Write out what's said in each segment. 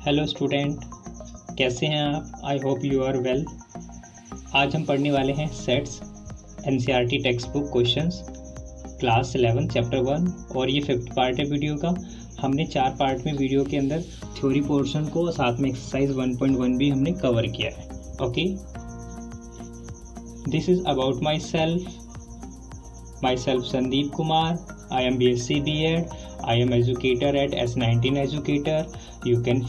Hello student, कैसे हैं आप? I hope you are well. आज हम पढ़ने वाले हैं sets NCERT text book questions class 11 chapter 1 और ये 5th पार्ट है वीडियो का। हमने 4 पार्ट में वीडियो के अंदर थ्योरी पोर्शन को साथ में एक्सरसाइज 1.1 भी हमने कवर किया है। Okay, this is about my self Sandeep Kumar. I am BSc B.Ed. I am educator at S19 Educator. You can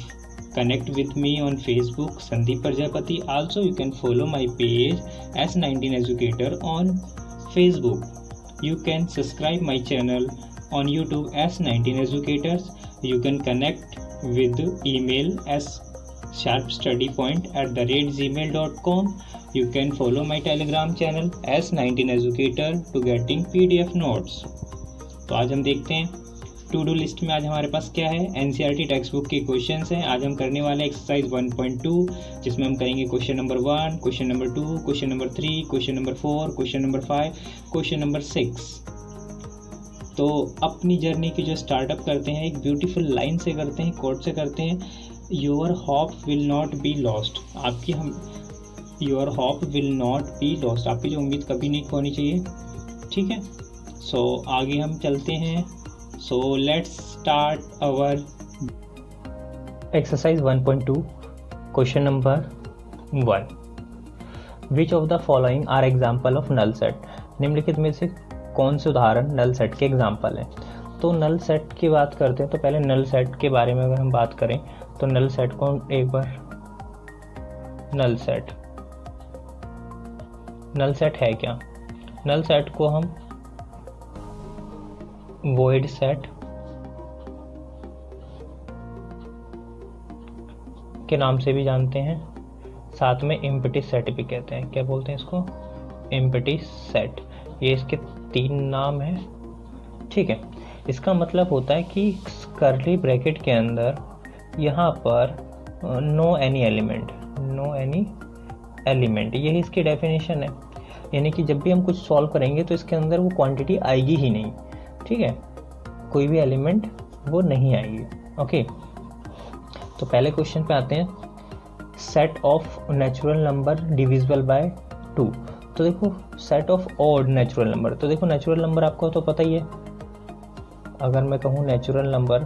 connect with me on Facebook Sandeep Prajapati. Also, you can follow my page S19 Educator on Facebook. You can subscribe my channel on YouTube S19 Educators. You can connect with email sharpstudypoint@gmail.com. You can follow my Telegram channel S19 Educator to getting PDF notes. तो आज हम देखते हैं to do list में आज हमारे पास क्या है। एनसीईआरटी टेक्स्ट बुक के क्वेश्चंस हैं। आज हम करने वाले एक्सरसाइज 1.2 जिसमें हम करेंगे question number 1, question number 2, question number 3, question number 4, question number 5, question number 6। तो अपनी जर्नी की जो स्टार्टअप करते हैं एक ब्यूटीफुल लाइन से करते हैं, कोट से करते हैं। Your hope will not be lost. Your hope will not be lost, आपकी जो उम्मीद कभी नहीं खोनी चाहिए। ठीक है, सो आगे हम चलते हैं। So let's start our exercise 1.2 question number 1। Which of the following are example of null set. निम्नलिखित में से कौन से उदाहरण नल सेट के एग्जाम्पल हैं। तो नल सेट की बात करते हैं तो पहले नल सेट के बारे में अगर हम बात करें तो नल सेट को एक बार नल सेट है क्या। नल सेट को हम वॉइड सेट के नाम से भी जानते हैं, साथ में एम्प्टी सेट भी कहते हैं। क्या बोलते हैं इसको? Empty set. ये इसके 3 नाम हैं। ठीक है, इसका मतलब होता है कि कर्ली ब्रैकेट के अंदर यहाँ पर नो एनी एलिमेंट, यही इसकी डेफिनेशन है। यानी कि जब भी हम कुछ सॉल्व करेंगे तो इसके अंदर वो क्वांटिटी आएगी ही नहीं। ठीक है, कोई भी एलिमेंट वो नहीं आएगी। ओके, तो पहले क्वेश्चन पे आते हैं। Set of natural number divisible by 2। तो देखो set of odd natural number, तो देखो नेचुरल नंबर आपको तो पता ही है। अगर मैं कहूँ नेचुरल नंबर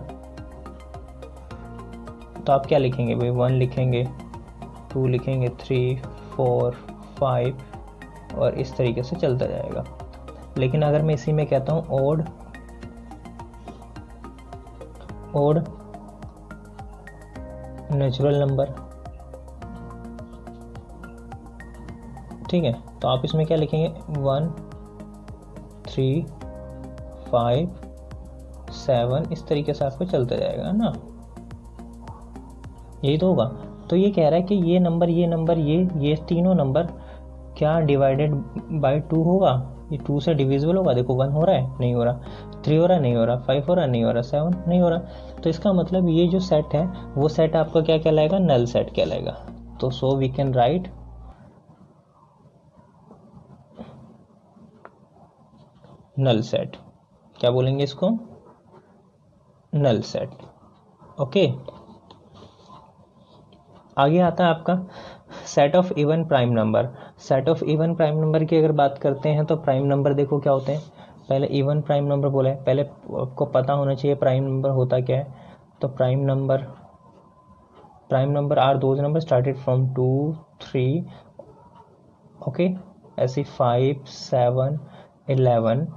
तो आप क्या लिखेंगे भाई? 1 लिखेंगे, 2 लिखेंगे, 3, 4, 5 और इस तरीके से चलता जाएगा। लेकिन अगर मैं इसी में कहता हूँ ऑड नेचुरल नंबर, ठीक है, तो आप इसमें क्या लिखेंगे? 1, 3, 5, 7 इस तरीके से आपको चलता जाएगा ना। यही तो होगा। तो ये कह रहा है कि ये नंबर ये तीनों नंबर क्या डिवाइडेड बाय 2 होगा? ये 2 से डिविजिबल होगा। देखो 1 हो रहा है, नहीं हो रहा, 3 हो रहा है, नहीं हो रहा, 5 हो रहा है, नहीं हो रहा, 7 नहीं हो रहा। तो इसका मतलब ये जो सेट है वो सेट आपका क्या कहलाएगा? नल सेट कहलाएगा। तो so we can write null set. क्या बोलेंगे इसको? नल सेट। ओके, आगे आता है आपका set of even prime number. Set of even prime number की अगर बात करते हैं तो प्राइम नंबर देखो क्या होते हैं। पहले इवन प्राइम नंबर बोला है, पहले आपको पता होना चाहिए प्राइम नंबर होता क्या है। तो prime number are those number started from 2, 3, okay, ऐसे 5, 7, 11।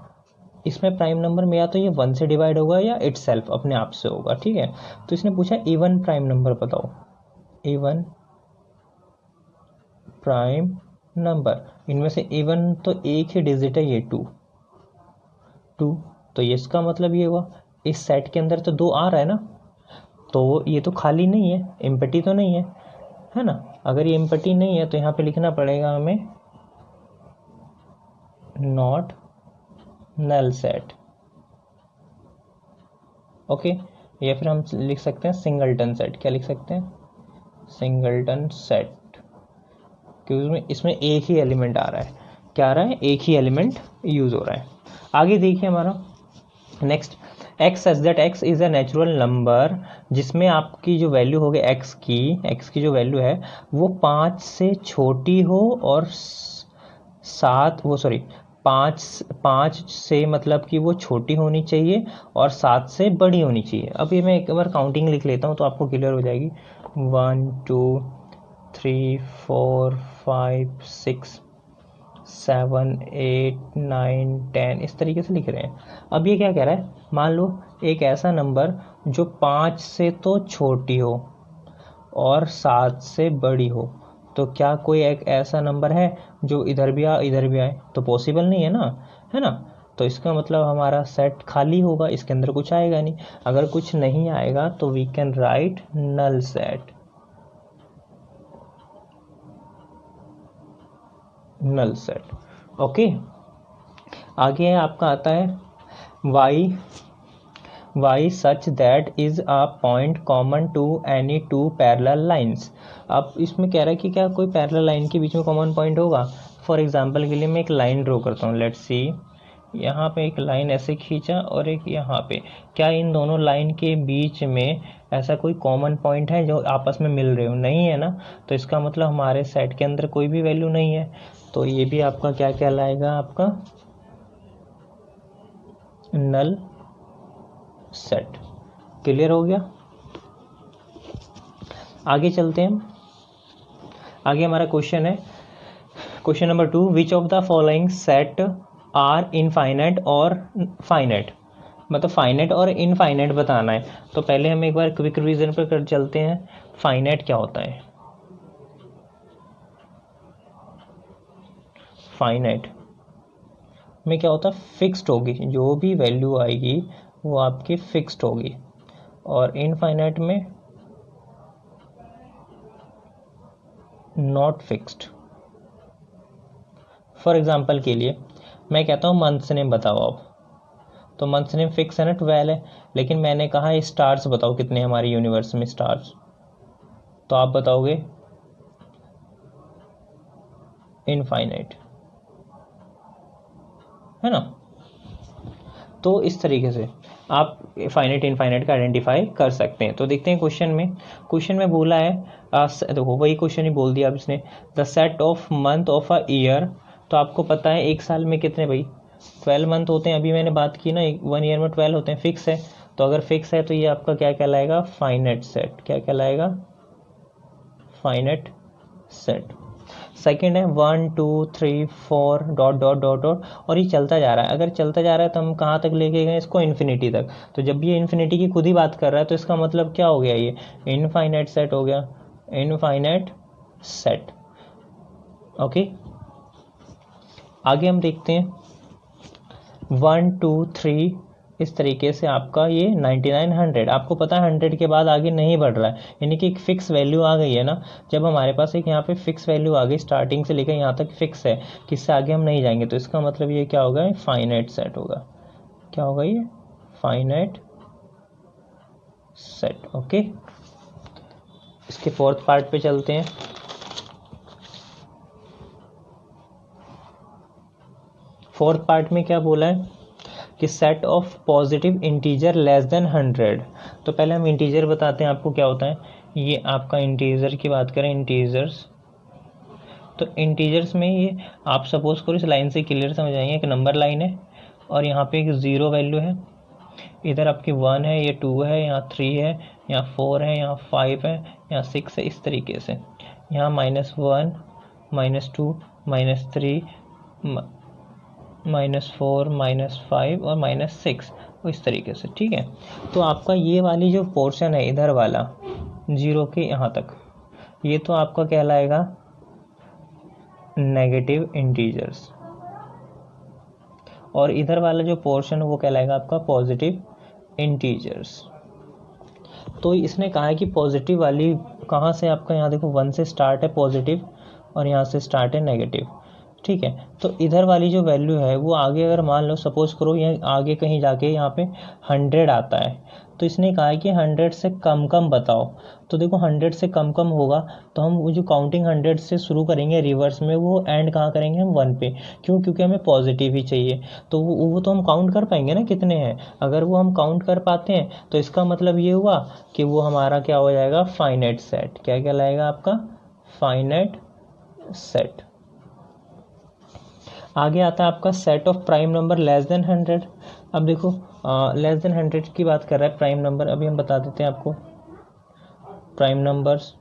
इसमें प्राइम नंबर में या तो ये 1 से डिवाइड होगा या इटसेल्फ अपने आप से होगा। ठीक है, तो इसने पूछा इवन प्राइम नंबर बताओ। इवन प्राइम नंबर, इनमें से इवन तो एक ही डिजिट है, ये 2। तो ये इसका मतलब ये हुआ इस सेट के अंदर तो 2 आ रहा है ना, तो ये तो खाली नहीं है, एम्प्टी तो नहीं है ना। अगर ये एम्प्टी नहीं है तो यहाँ पे लिखना पड़ेगा हमें नॉट नल सेट। ओके, या फिर हम लिख सकते हैं सिंगलटन सेट। क्या लिख सकते हैं? सिंगलटन सेट, क्योंकि इसमें एक ही एलिमेंट आ रहा है। क्या आ रहा है? एक ही एलिमेंट यूज हो रहा है। आगे देखिए हमारा next x such that x is a natural number, जिसमें आपकी जो वैल्यू होगी एक्स की जो वैल्यू है वो 5 से छोटी हो और 5 से मतलब कि वो छोटी होनी चाहिए और 7 से बड़ी होनी चाहिए। अब ये मैं एक बार काउंटिंग लिख लेता हूँ तो आपको क्लियर हो जाएगी। 1 2 3 4 5 6 7 8 9 10 इस तरीके से लिख रहे हैं। अब ये क्या कह रहा है, मान लो एक ऐसा नंबर जो 5 से तो छोटी हो और 7 से बड़ी हो, तो क्या कोई एक ऐसा नंबर है जो इधर भी आए? तो पॉसिबल नहीं है ना, है ना। तो इसका मतलब हमारा सेट खाली होगा, इसके अंदर कुछ आएगा नहीं। अगर कुछ नहीं आएगा तो we can write null set, null set. Okay, आगे आपका आता है y such that is a point common to any two parallel lines। अब इसमें कह रहा है कि क्या कोई पैरेलल लाइन के बीच में कॉमन पॉइंट होगा। फॉर एग्जांपल के लिए मैं एक लाइन ड्रॉ करता हूँ, लेट्स सी, यहाँ पे एक लाइन ऐसे खींचा और एक यहाँ पे, क्या इन दोनों लाइन के बीच में ऐसा कोई कॉमन पॉइंट है जो आपस में मिल रहे हो? नहीं है ना। तो इसका मतलब हमारे सेट के अंदर कोई भी वैल्यू नहीं है, तो ये भी आपका क्या कहलाएगा, आपका नल सेट। क्लियर हो गया। आगे चलते हैं। आगे हमारा क्वेश्चन है, question number 2, which of the following set are infinite और फाइनाइट, मतलब फाइनाइट और इनफाइनाइट बताना है। तो पहले हम एक बार क्विक रिवीजन पर कर चलते हैं। फाइनाइट क्या होता है? फाइनाइट में क्या होता है, फिक्स्ड होगी, जो भी वैल्यू आएगी वो आपकी फिक्स्ड होगी। और इनफाइनाइट में नॉट फिक्स्ड। फॉर एग्जांपल के लिए मैं कहता हूँ मंथ्स नेम बताओ आप, तो मंथ्स नेम फिक्स है ना, 12 है। लेकिन मैंने कहा स्टार्स बताओ कितने हमारे यूनिवर्स में स्टार्स, तो आप बताओगे इनफाइनाइट, है ना। तो इस तरीके से आप फाइनाइट इनफाइनाइट का आइडेंटिफाई कर सकते हैं। तो देखते हैं क्वेश्चन में बोला है, देखो वही क्वेश्चन ही बोल दिया अब इसने, the set of month of a year. तो आपको पता है एक साल में कितने भाई 12 मंथ होते हैं, अभी मैंने बात की ना, 1 ईयर में 12 होते हैं, फिक्स है। तो अगर फिक्स है तो ये आपका क्या कहलाएगा, फाइनाइट सेट। क्या कहलाएगा, फाइनाइट सेट। सेकेंड है 1 2 3 4 डॉट डॉट डॉट डॉट, और ये चलता जा रहा है। अगर चलता जा रहा है तो हम कहाँ तक लेके गए इसको, इन्फिनिटी तक। तो जब ये इन्फिनिटी की खुद ही बात कर रहा है तो इसका मतलब क्या हो गया, ये इनफाइनाइट सेट हो गया, इनफाइनाइट सेट। ओके, आगे हम देखते हैं 1 2 3 इस तरीके से आपका ये 99 100। आपको पता है 100 के बाद आगे नहीं बढ़ रहा है, यानी कि एक फिक्स वैल्यू आ गई है ना। जब हमारे पास एक यहाँ पे फिक्स वैल्यू आ गई, स्टार्टिंग से लेकर यहाँ तक फिक्स है, किससे आगे हम नहीं जाएंगे, तो इसका मतलब ये क्या होगा, फाइनाइट सेट होगा। क्या होगा ये, फाइनाइट सेट। ओके, इसके फोर्थ पार्ट पे चलते हैं। फोर्थ पार्ट में क्या बोला है कि set of positive integer less than 100। तो पहले हम इंटीजर बताते हैं आपको क्या होता है। ये आपका इंटीजर की बात करें, इंटीजर्स, तो इंटीजर्स में ये आप सपोज करो इस लाइन से क्लियर समझ आएंगे, एक नंबर लाइन है और यहाँ पे एक 0 वैल्यू है, इधर आपकी 1 है, ये 2 है, यहाँ 3 है, यहाँ 4 है, यहाँ 5 है, यहाँ 6 है, इस तरीके से। यहाँ -1 -2 -3 -4 -5 और -6, इस तरीके से, ठीक है। तो आपका ये वाली जो पोर्शन है इधर वाला 0 के यहाँ तक, ये तो आपका कहलाएगा नेगेटिव इंटीजर्स, और इधर वाला जो पोर्शन है वो कहलाएगा आपका पॉजिटिव इंटीजर्स। तो इसने कहा है कि पॉजिटिव वाली कहाँ से, आपका यहाँ देखो 1 से स्टार्ट है पॉजिटिव और यहाँ से स्टार्ट है नेगेटिव, ठीक है। तो इधर वाली जो वैल्यू है वो आगे अगर मान लो सपोज करो ये आगे कहीं जाके यहाँ पे 100 आता है, तो इसने कहा है कि 100 से कम कम बताओ। तो देखो 100 से कम कम होगा तो हम वो जो काउंटिंग 100 से शुरू करेंगे रिवर्स में, वो एंड कहाँ करेंगे हम 1 पे। क्यों? क्योंकि हमें पॉजिटिव ही चाहिए। तो वो तो हम काउंट कर पाएंगे ना कितने हैं। अगर वो हम काउंट कर पाते हैं तो इसका मतलब ये हुआ कि वो हमारा क्या हो जाएगा, फाइनाइट सेट। क्या कहलाएगा आपका? Finite set. आगे आता है आपका set of prime number less then 100। अब देखो लेस देन 100 की बात कर रहा है प्राइम नंबर। अभी हम बता देते हैं आपको प्राइम नंबर्स।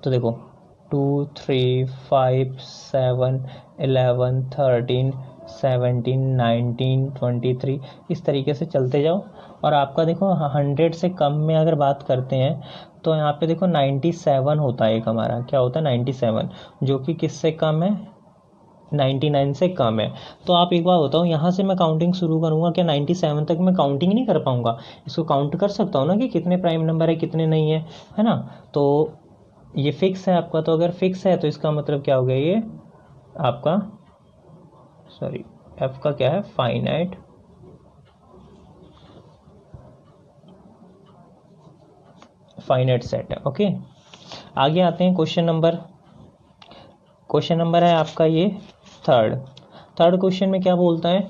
तो देखो 2 3 5 7 11 13 17 19 23 इस तरीके से चलते जाओ। और आपका देखो 100 से कम में अगर बात करते हैं तो यहाँ पे देखो 97 होता है एक हमारा। क्या होता है? 97, जो कि किससे कम है? 99 से कम है। तो आप एक बार बताओ, यहाँ से मैं काउंटिंग शुरू करूँगा, क्या 97 तक मैं काउंटिंग नहीं कर पाऊँगा? इसको काउंट कर सकता हूँ ना कि कितने प्राइम नंबर है कितने नहीं है ना। तो ये फिक्स है आपका। तो अगर फिक्स है तो इसका मतलब क्या हो गया, ये आपका एफ का क्या है? फाइनाइट सेट है। ओके, आगे आते हैं क्वेश्चन नंबर है आपका ये थर्ड क्वेश्चन में क्या बोलता है?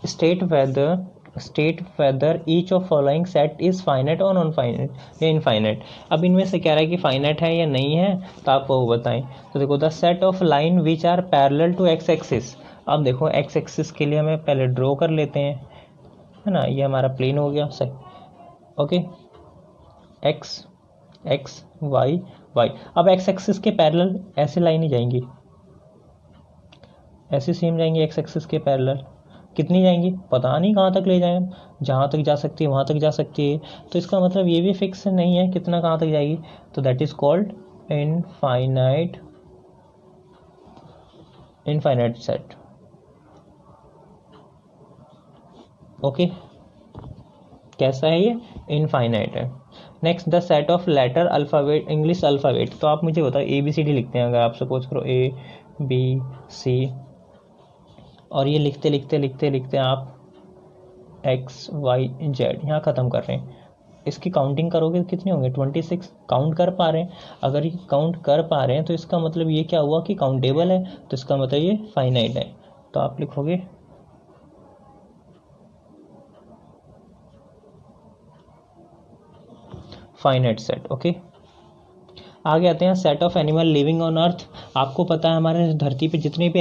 State whether each of following set is finite और नॉन फाइनाइट या इनफाइनाइट। अब इनमें से कह रहा है कि फाइनाइट है या नहीं है, तो आप वो बताएं। तो देखो the set of line which are parallel to X axis. अब देखो एक्स एक्सिस के लिए हमें पहले ड्रॉ कर लेते हैं, है ना। ये हमारा प्लेन हो गया सही। Okay, X Y. अब एक्स एक्सिस के पैरेलल ऐसे लाइन ही जाएंगी, ऐसे सेम जाएंगी एक्स एक्सिस के पैरेलल। कितनी जाएंगी पता नहीं, कहाँ तक ले जाएं, जहाँ तक जा सकती है वहाँ तक जा सकती है। तो इसका मतलब ये भी फिक्स नहीं है कितना कहाँ तक जाएगी। तो that is called infinite set. Okay, कैसा है ये? इनफाइनाइट है। Next the set of letter alphabet English alphabet. तो आप मुझे बताओ ABCD लिखते हैं, अगर आप सपोज करो ABC और ये लिखते आप XYZ यहाँ ख़त्म कर रहे हैं। इसकी काउंटिंग करोगे तो कितने होंगे? 26। काउंट कर पा रहे हैं। अगर ये काउंट कर पा रहे हैं तो इसका मतलब ये क्या हुआ कि काउंटेबल है। तो इसका मतलब ये फाइनाइट है। तो आप लिखोगे फाइनाइट सेट। ओके, आगे आते हैं set of animal living on earth. आपको पता है हमारे धरती पे जितने भी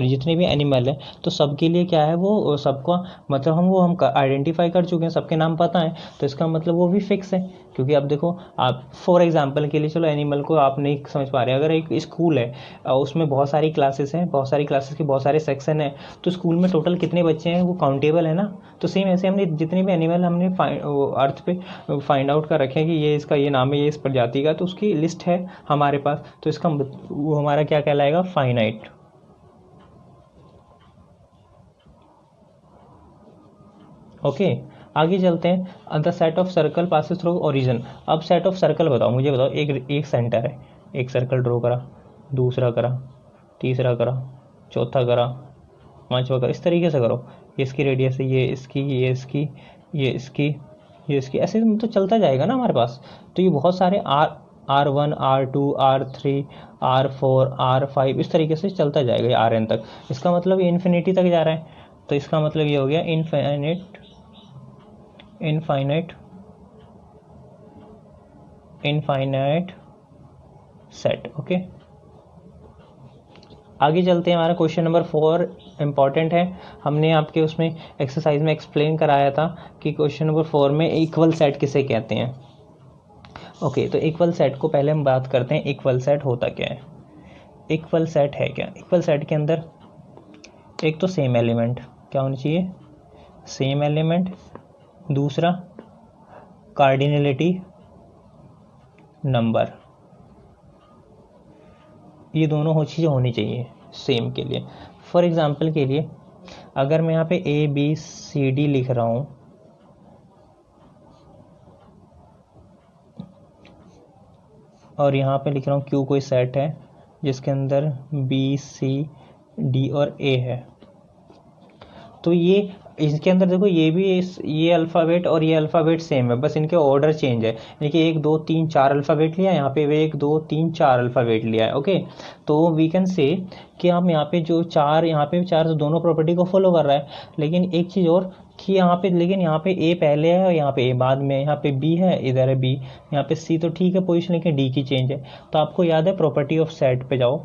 जितने भी एनिमल है तो सबके लिए क्या है, वो सबका मतलब हम आइडेंटिफाई कर चुके हैं, सबके नाम पता है। तो इसका मतलब वो भी फिक्स है। क्योंकि अब देखो आप फॉर एग्जांपल के लिए, चलो एनिमल को आप नहीं समझ पा रहे, अगर एक स्कूल है उसमें बहुत सारी क्लासेस हैं, बहुत सारी क्लासेस के बहुत सारे सेक्शन हैं, तो स्कूल में टोटल कितने बच्चे हैं वो काउंटेबल है ना। तो सेम ऐसे हमने जितने भी एनिमल हमने अर्थ पे फाइंड आउट कर रखे हैं कि ये इसका ये नाम है, ये इस प्रजाति का, तो उसकी लिस्ट है हमारे पास। तो इसका वो हमारा क्या कहलाएगा? फाइनाइट। ओके, आगे चलते हैं। The set of circle passes through origin. अब सेट ऑफ सर्कल बताओ, मुझे बताओ। एक सेंटर है, एक सर्कल ड्रॉ करा, दूसरा करा, तीसरा करा, चौथा करा, पांचवा करा, इस तरीके से करो। ये इसकी रेडियस है, ये इसकी, ये इसकी, ये इसकी, ये इसकी, ऐसे तो चलता जाएगा ना हमारे पास। तो ये बहुत सारे R1 R2 R3 R4 R5 इस तरीके से चलता जाएगा ये Rn तक। इसका मतलब ये इन्फिनिटी तक जा रहा है। तो इसका मतलब ये हो गया इनफाइनाइट सेट। ओके, आगे चलते हैं। हमारा क्वेश्चन नंबर 4 इम्पॉर्टेंट है। हमने आपके उसमें एक्सरसाइज में एक्सप्लेन कराया था कि क्वेश्चन नंबर 4 में इक्वल सेट किसे कहते हैं। ओके, तो इक्वल सेट को पहले हम बात करते हैं। इक्वल सेट होता क्या है? इक्वल सेट है क्या? इक्वल सेट के अंदर एक तो सेम एलिमेंट क्या होनी चाहिए? Same element. दूसरा कार्डिनलिटी नंबर। ये दोनों चीज़ें होनी चाहिए सेम के लिए। फॉर एग्जांपल के लिए अगर मैं यहाँ पे ABCD लिख रहा हूँ और यहाँ पे लिख रहा हूँ Q कोई सेट है जिसके अंदर B C D और A है, तो ये इसके अंदर देखो ये अल्फ़ाबेट और ये अल्फ़ाबेट सेम है, बस इनके ऑर्डर चेंज है। यानी कि 1 2 3 4 अल्फ़ाबेट लिया, यहाँ पे 1 2 3 4 अल्फ़ाबेट लिया है। ओके, तो वी कैन से कि हम यहाँ पे जो चार, यहाँ पे चार तो दोनों प्रॉपर्टी को फॉलो कर रहा है। लेकिन एक चीज़ और कि यहाँ पे, लेकिन यहाँ पे ए पहले है और यहाँ पे ए बाद में, यहाँ पे बी है, इधर है बी, यहाँ पे सी तो ठीक है पोजिशन, लेकिन डी की चेंज है। तो आपको याद है प्रॉपर्टी ऑफ सेट पे जाओ।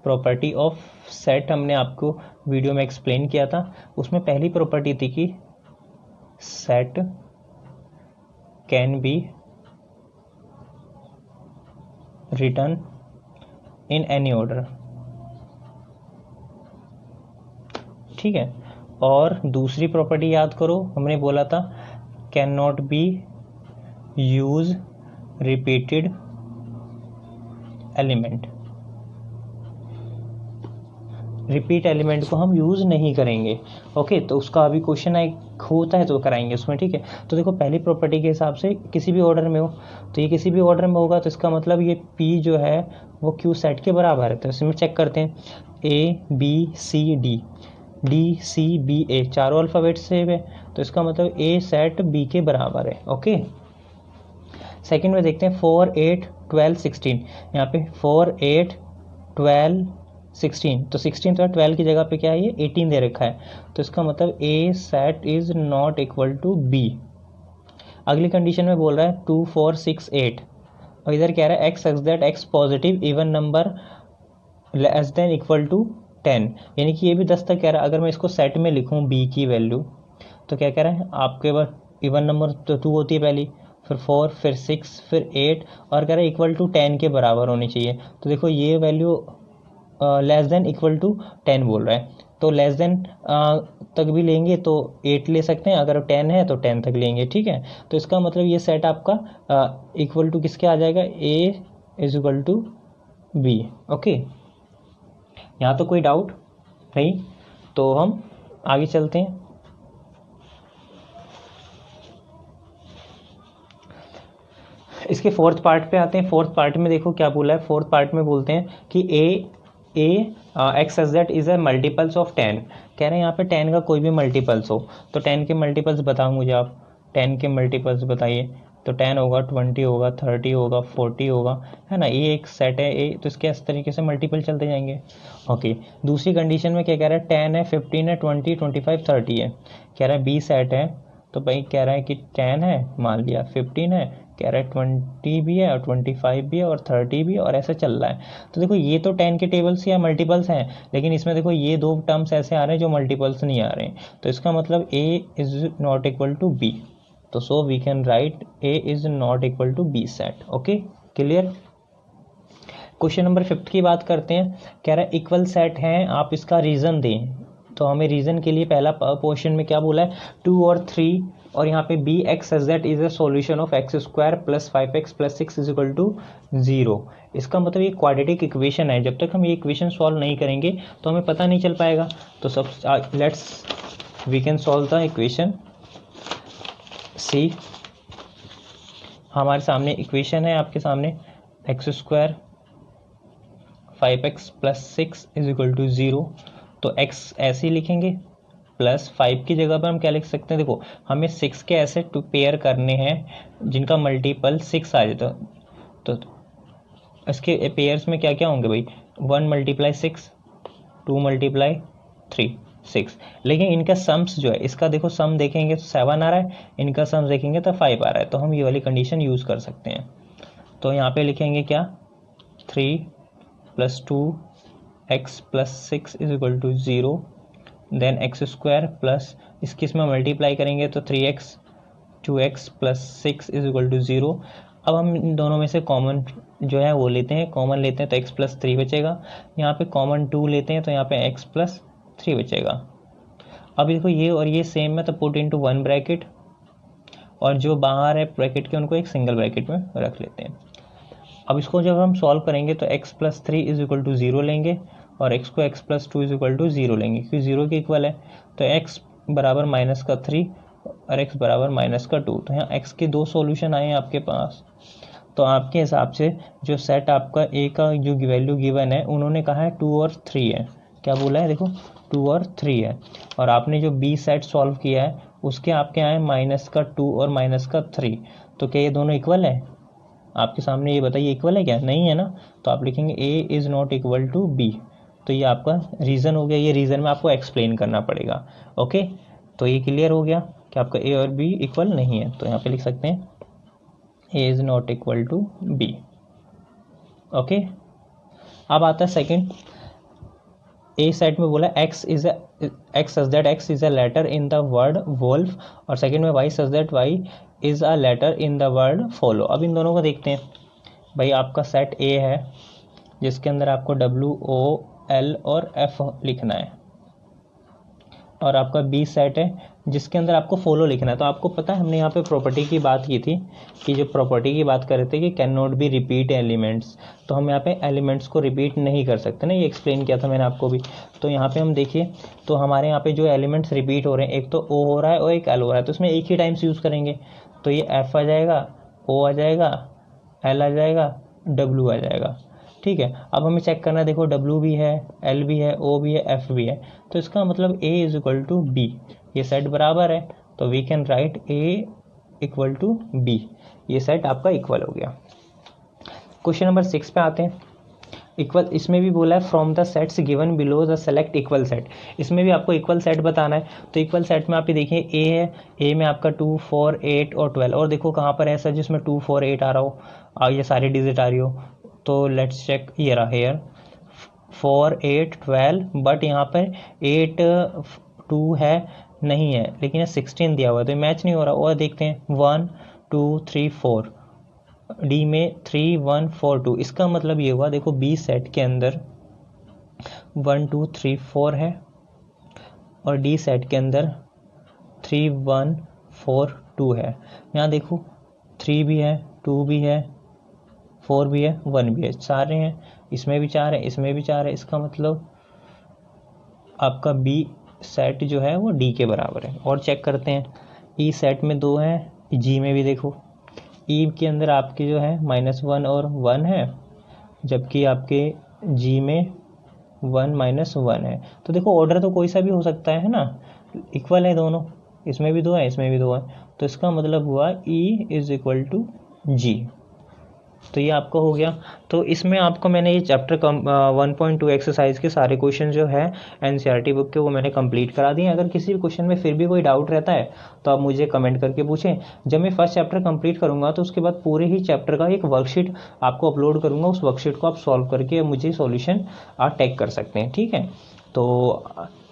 प्रॉपर्टी ऑफ सेट हमने आपको वीडियो में एक्सप्लेन किया था। उसमें पहली प्रॉपर्टी थी कि set can be written in any order, ठीक है। और दूसरी प्रॉपर्टी याद करो, हमने बोला था can not be use repeated element, repeat element को हम यूज़ नहीं करेंगे। ओके, तो उसका अभी क्वेश्चन होता है तो कराएंगे उसमें, ठीक है। तो देखो पहली प्रॉपर्टी के हिसाब से किसी भी ऑर्डर में हो, तो ये किसी भी ऑर्डर में होगा, तो इसका मतलब ये P जो है वो Q सेट के बराबर है। तो इसमें चेक करते हैं, A B C D, D C B A चारों अल्फ़ाबेट सेम है, तो इसका मतलब A सेट B के बराबर है। ओके, सेकेंड में देखते हैं 4 8 12 16, यहाँ पे 4 8 12 16, तो 16 तो 12 की जगह पे क्या है, ये 18 दे रखा है, तो इसका मतलब A set is not equal to B। अगली कंडीशन में बोल रहा है 2 4 6 8, और इधर कह रहा है x such that x positive even number less than equal to 10, यानी कि ये भी 10 तक कह रहा है। अगर मैं इसको सेट में लिखूँ B की वैल्यू, तो क्या कह रहा है, आपके पास इवन नंबर तो 2 होती है पहली, फिर 4, फिर 6, फिर 8, और कह रहा है इक्वल टू 10 के बराबर होनी चाहिए। तो देखो ये value less than equal to 10 बोल रहा है, तो लेस देन तक भी लेंगे तो 8 ले सकते हैं, अगर 10 है तो 10 तक लेंगे, ठीक है। तो इसका मतलब ये सेट आपका इक्वल टू किसके आ जाएगा, A is equal to B। Okay, यहाँ तो कोई डाउट नहीं, तो हम आगे चलते हैं। इसके फोर्थ पार्ट पे आते हैं। फोर्थ पार्ट में देखो क्या बोला है, फोर्थ पार्ट में बोलते हैं कि X as that is a multiples of 10, कह रहे हैं यहाँ पे 10 का कोई भी मल्टीपल्स हो, तो 10 के मल्टीपल्स बताओ मुझे आप, 10 के मल्टीपल्स बताइए। तो 10 होगा, 20 होगा, 30 होगा, 40 होगा, है ना, ये एक सेट है ए, तो इसके इस तरीके से मल्टीपल चलते जाएंगे। ओके, दूसरी कंडीशन में क्या कह रहा है, 10 है, 15 है, 20 25 30 है, कह रहा है बी सेट है, तो भाई कह रहा है कि 10 है, मान लिया 15 है, कह रहा है 20 भी है, और 25 भी है, और 30 भी है, और ऐसा चल रहा है। तो देखो ये तो 10 के टेबल्स या मल्टीपल्स हैं, लेकिन इसमें देखो ये दो टर्म्स ऐसे आ रहे हैं जो मल्टीपल्स नहीं आ रहे हैं, तो इसका मतलब A is not equal to B, तो so we can write A is not equal to B set. Okay, clear. Question number 5 की बात करते हैं, कह रहा है इक्वल सेट हैं, आप इसका रीज़न दें। तो हमें रीज़न के लिए पहला पोर्शन में क्या बोला है, 2 और 3, और यहाँ पे B X as that is a solution of X square plus 5x plus 6 is equal to 0। इसका मतलब ये क्वाड्रेटिक इक्वेशन है, जब तक हम ये इक्वेशन सॉल्व नहीं करेंगे तो हमें पता नहीं चल पाएगा। तो सब let's we can solve the equation. See हमारे सामने इक्वेशन है, आपके सामने x square 5x plus 6 is equal to 0, तो x ऐसे ही लिखेंगे, प्लस 5 की जगह पर हम क्या लिख सकते हैं, देखो हमें 6 के ऐसे टू पेयर करने हैं जिनका मल्टीपल 6 आ जाता, तो इसके पेयर्स में क्या क्या होंगे भाई, 1 मल्टीप्लाई 6, 2 मल्टीप्लाई 3 6, लेकिन इनका सम्स जो है, इसका देखो सम देखेंगे तो 7 आ रहा है, इनका सम्स देखेंगे तो 5 आ रहा है, तो हम ये वाली कंडीशन यूज़ कर सकते हैं। तो यहाँ पे लिखेंगे क्या, 3 plus 2x plus 6 is equal to 0, then X square plus इसकी इसमें मल्टीप्लाई करेंगे तो 3x 2x plus 6 is equal to 0। अब हम इन दोनों में से कॉमन जो है वो लेते हैं, कॉमन लेते हैं तो x प्लस 3 बचेगा, यहाँ पे कॉमन 2 लेते हैं तो यहाँ पे x प्लस 3 बचेगा। अब देखो ये और ये सेम है, तो पुट इनटू 1 ब्रैकेट, और जो बाहर है ब्रैकेट के उनको एक सिंगल ब्रैकेट में रख लेते हैं। अब इसको जब हम सॉल्व करेंगे तो x plus 3 is equal to 0 लेंगे, और x को x plus 2 is equal to 0 लेंगे, क्योंकि 0 के इक्वल है, तो x बराबर माइनस का 3 और x बराबर माइनस का 2, तो यहाँ x के दो सॉल्यूशन आए हैं आपके पास। तो आपके हिसाब से जो सेट आपका a का जो वैल्यू गिवन है, उन्होंने कहा है 2 और 3 है, क्या बोला है देखो 2 और 3 है, और आपने जो बी सेट सॉल्व किया है उसके आपके आए माइनस का 2 और माइनस का 3, तो क्या ये दोनों इक्वल है? आपके सामने ये बताइए इक्वल है क्या? नहीं है ना, तो आप लिखेंगे A is not equal to B. तो ये आपका रीज़न हो गया, ये रीज़न में आपको एक्सप्लेन करना पड़ेगा। ओके, तो ये क्लियर हो गया कि आपका ए और बी इक्वल नहीं है, तो यहाँ पे लिख सकते हैं A is not equal to B. Okay, अब आता है सेकंड। ए सेट में बोला X such that X is a letter in the word wolf, और सेकंड में Y such that Y is a letter in the word follow. अब इन दोनों को देखते हैं। भाई आपका सेट ए है जिसके अंदर आपको WOL और F लिखना है, और आपका बी सेट है जिसके अंदर आपको फॉलो लिखना है। तो आपको पता है हमने यहाँ पे प्रॉपर्टी की बात की थी कि जो प्रॉपर्टी की बात कर रहे थे कि can not be repeat elements, तो हम यहाँ पे एलिमेंट्स को रिपीट नहीं कर सकते ना, ये एक्सप्लेन किया था मैंने आपको भी। तो यहाँ पे हम देखिए तो हमारे यहाँ पे जो एलिमेंट्स रिपीट हो रहे हैं, एक तो O हो रहा है और एक L हो रहा है, तो इसमें एक ही टाइम्स यूज़ करेंगे। तो ये F आ जाएगा, O आ जाएगा, L आ जाएगा, W आ जाएगा। ठीक है, अब हमें चेक करना है, देखो W भी है, L भी है, O भी है, F भी है, तो इसका मतलब A is equal to B, ये सेट बराबर है, तो we can write A equal to B, ये सेट आपका इक्वल हो गया। क्वेश्चन नंबर 6 पे आते हैं। इक्वल, इसमें भी बोला है from the sets given below the select equal set, इसमें भी आपको इक्वल सेट बताना है। तो इक्वल सेट में आप ये देखिए ए है, ए में आपका 2, 4, 8 और 12, और देखो कहाँ पर ऐसा जिसमें 2, 4, 8 आ रहा हो, ये सारी डिजिट आ रही हो, तो लेट्स चेक, ये रहा हेयर 4, 8, 12, बट यहाँ पर 8, 2 है नहीं है, लेकिन 16 दिया हुआ है, तो मैच नहीं हो रहा। और देखते हैं 1, 2, 3, 4, डी में 3, 1, 4, 2, इसका मतलब ये हुआ, देखो बी सेट के अंदर 1, 2, 3, 4 है, और डी सेट के अंदर 3, 1, 4, 2 है। यहाँ देखो 3 भी है, 2 भी है, 4 भी है, 1 भी है, सारे हैं, इसमें भी 4 है, इसमें भी 4 है, इसका मतलब आपका बी सेट जो है वो डी के बराबर है। और चेक करते हैं, ई सेट में 2 है, जी में भी देखो ई के अंदर आपके जो है -1 और 1 है, जबकि आपके जी में 1 -1 है। तो देखो ऑर्डर तो कोई सा भी हो सकता है ना, इक्वल है दोनों, इसमें भी 2 है, इसमें भी 2 है, तो इसका मतलब हुआ ई इज इक्वल टू जी। तो ये आपका हो गया। तो इसमें आपको मैंने ये चैप्टर 1.2 एक्सरसाइज के सारे क्वेश्चन जो है एनसीईआरटी बुक के वो मैंने कंप्लीट करा दिए। अगर किसी भी क्वेश्चन में फिर भी कोई डाउट रहता है तो आप मुझे कमेंट करके पूछें। जब मैं फर्स्ट चैप्टर कंप्लीट करूंगा तो उसके बाद पूरे ही चैप्टर का एक वर्कशीट आपको अपलोड करूंगा, उस वर्कशीट को आप सॉल्व करके मुझे सॉल्यूशन आप टैग कर सकते हैं। ठीक है, तो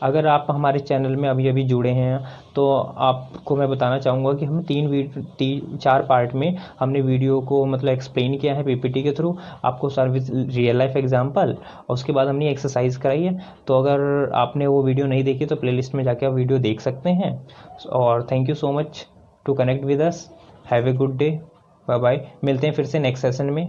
अगर आप हमारे चैनल में अभी अभी जुड़े हैं तो आपको मैं बताना चाहूँगा कि हम 4 पार्ट में हमने वीडियो को मतलब एक्सप्लेन किया है पीपीटी के थ्रू, आपको सर्विस रियल लाइफ एग्जांपल, और उसके बाद हमने एक्सरसाइज कराई है। तो अगर आपने वो वीडियो नहीं देखी तो प्लेलिस्ट में जाके आप वीडियो देख सकते हैं। और thank you so much to connect with us, have a good day, bye bye, मिलते हैं फिर से नेक्स्ट सेशन में।